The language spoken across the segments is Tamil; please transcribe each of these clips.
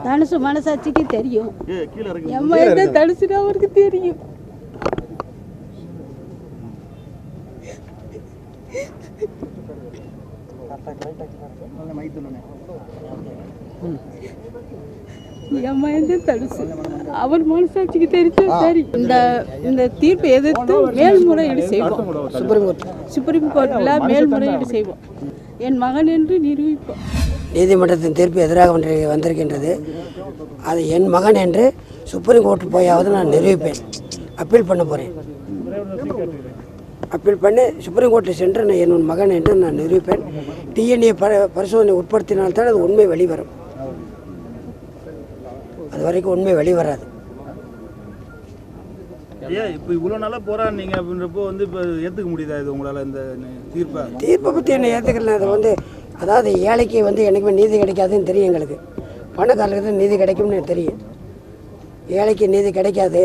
தனுசு மனசாட்சிக்கு தெரியும். எம்மா எந்த தனுசுன்னு அவருக்கு தெரியும். எம்மா எந்த தனுசு அவர் மனசாட்சிக்கு தெரிஞ்சா சரி. இந்த தீர்ப்பை எதிர்த்து மேல்முறையீடு செய்வோம். சுப்ரீம் கோர்ட்டில் மேல்முறையீடு செய்வோம். என் மகன் என்று நிரூபிப்போம். நீதிமன்றத்தின் தீர்ப்பு எதிராக வந்திருக்கின்றது. அது என் மகன் என்று சுப்ரீம் கோர்ட்டு போயாவது நான் நிரூபிப்பேன். அப்பீல் பண்ண போகிறேன். அப்பீல் பண்ணி சுப்ரீம் கோர்ட்டு சென்று நான் என் மகன் என்று நான் நிரூபிப்பேன். டிஎன்ஏ பரிசோதனை உட்படுத்தினால்தான் அது உண்மை வெளிவரும். அது வரைக்கும் உண்மை வெளிவராது. இப்போ இவ்வளோ நாளாக போராடினீங்க அப்படின்றப்போ இப்போ ஏற்றுக்க முடியுதா இது உங்களால்? இந்த தீர்ப்பை பற்றி என்ன ஏற்றுக்கல. அது அதாவது ஏழைக்கு என்றைக்குமே நீதி கிடைக்காதுன்னு தெரியும் எங்களுக்கு. பணக்காரர்களுக்கு தான் நீதி கிடைக்கும்னு தெரியும். ஏழைக்கு நீதி கிடைக்காது,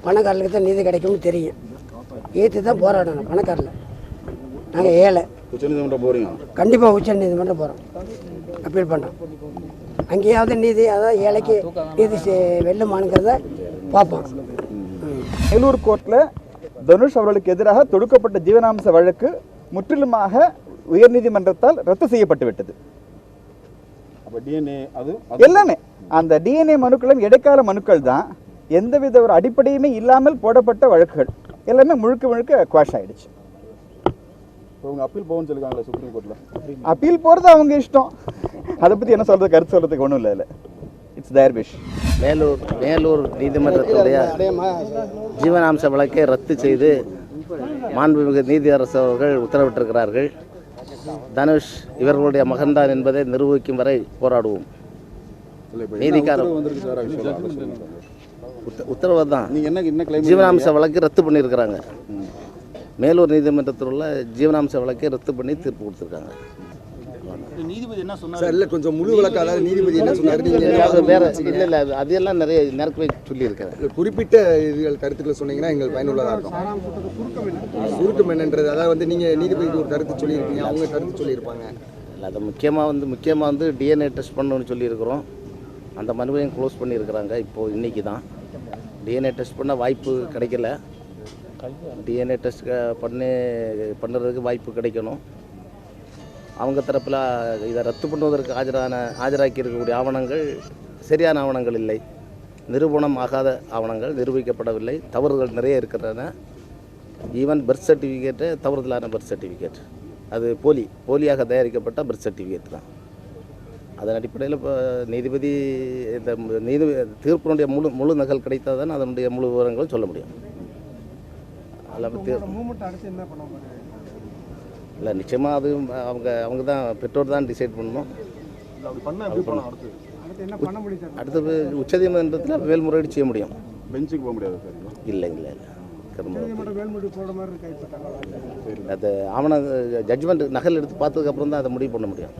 பணக்காரர்களுக்கு தான் நீதி கிடைக்கும்னு தெரியும். ஏற்று தான் போராடணும். பணக்காரில் நாங்கள் ஏழை. உச்சநீதிமன்றம் போகிறீங்க? கண்டிப்பாக உச்சநீதிமன்றம் போகிறோம். அப்பீல் பண்ணுறோம். அங்கேயாவது நீதி, அதாவது ஏழைக்கு நீதி வெல்லுமானுங்கிறத பார்ப்போம். வேலூர் கோர்ட்டில் தனுஷ் அவர்களுக்கு எதிராக தொடுக்கப்பட்ட ஜீவனாம்ச வழக்கு முற்றிலுமாக உயர்நீதிமன்றத்தால் ரத்து செய்யப்பட்டு விட்டது. எல்லாமே அந்த டிஎன்ஏ மனுக்களும் இடைக்கால மனுக்கள் தான். எந்தவித ஒரு அடிப்படையுமே இல்லாமல் போடப்பட்ட வழக்குகள் எல்லாமே முழுக்க குவாஷ் ஆயிடுச்சு. அப்பீல் போகணும்னு சொல்லிருக்காங்களா சுப்ரீம் கோர்ட்டில்? அப்பீல் போகிறது அவங்க இஷ்டம். அதை பற்றி என்ன சொல்கிறது, கருத்து சொல்கிறதுக்கு ஒன்றும் இல்லை. இல்லை, இட்ஸ் தேர் விஷ். மேலூர் நீதிமன்றத்துடைய ஜீவனாம்ச வழக்கை ரத்து செய்து மாண்புமிகு நீதியரசர் அவர்கள் உத்தரவிட்டிருக்கிறார்கள். தனுஷ் இவர்களுடைய மகன்தான் என்பதை நிரூபிக்கும் வரை போராடுவோம். நீதிக்கார உத்தரவு தான். ஜீவனாம்ச வழக்கை ரத்து பண்ணியிருக்கிறாங்க. மேலூர் நீதிமன்றத்தில் உள்ள ஜீவனாம்ச வழக்கை ரத்து பண்ணி தீர்ப்பு கொடுத்துருக்காங்க. நீதிபதி என்ன சொன்னார்? கொஞ்சம் முழு வழக்கு, அதாவது நீதிபதி என்ன சொன்னார்? வேற இல்லை, அதெல்லாம் நிறைய நேரத்துமே சொல்லியிருக்காங்க. குறிப்பிட்ட இதுகள் கருத்துக்களை சொன்னீங்கன்னா எங்கள் பயனுள்ளதாக இருக்கும். சுருக்கம் என்னன்றது, அதாவது நீங்கள் நீதிபதி ஒரு கருத்து சொல்லியிருக்கீங்க, அவங்க கருத்து சொல்லியிருப்பாங்க. இல்லை, அதை முக்கியமாக டிஎன்ஏ டெஸ்ட் பண்ணணும்னு சொல்லியிருக்கிறோம். அந்த மனுவையும் க்ளோஸ் பண்ணியிருக்கிறாங்க. இப்போது இன்றைக்கி தான் டிஎன்ஏ டெஸ்ட் பண்ண வாய்ப்பு கிடைக்கல. டிஎன்ஏ டெஸ்ட் பண்ணுறதுக்கு வாய்ப்பு கிடைக்கணும். அவங்க தரப்பில் இதை ரத்து பண்ணுவதற்கு ஆஜராக்கி இருக்கக்கூடிய ஆவணங்கள் சரியான ஆவணங்கள் இல்லை. நிரூபணம் ஆகாத ஆவணங்கள், நிரூபிக்கப்படவில்லை. தவறுகள் நிறைய இருக்கிறன. ஈவன் பர்த் சர்டிஃபிகேட்டு தவறுதலான பர்த் சர்டிஃபிகேட், அது போலியாக தயாரிக்கப்பட்ட பர்த் சர்டிஃபிகேட் தான். அதன் அடிப்படையில் இப்போ நீதிபதி இந்த தீர்ப்பினுடைய முழு நகல் கிடைத்தால் தான் அதனுடைய முழு விவரங்களும் சொல்ல முடியும். இல்லை, நிச்சயமாக அது அவங்க தான், பெற்றோர் தான் டிசைட் பண்ணணும். அடுத்தது உச்சநீதிமன்றத்தில் மேல்முறையீடு செய்ய முடியும். பெஞ்சுக்கு போக முடியாது சார்? இல்லை, அது ஆவண ஜட்ஜ்மெண்ட் நகல் எடுத்து பார்த்ததுக்கப்புறம் தான் அதை முடிவு பண்ண முடியும்.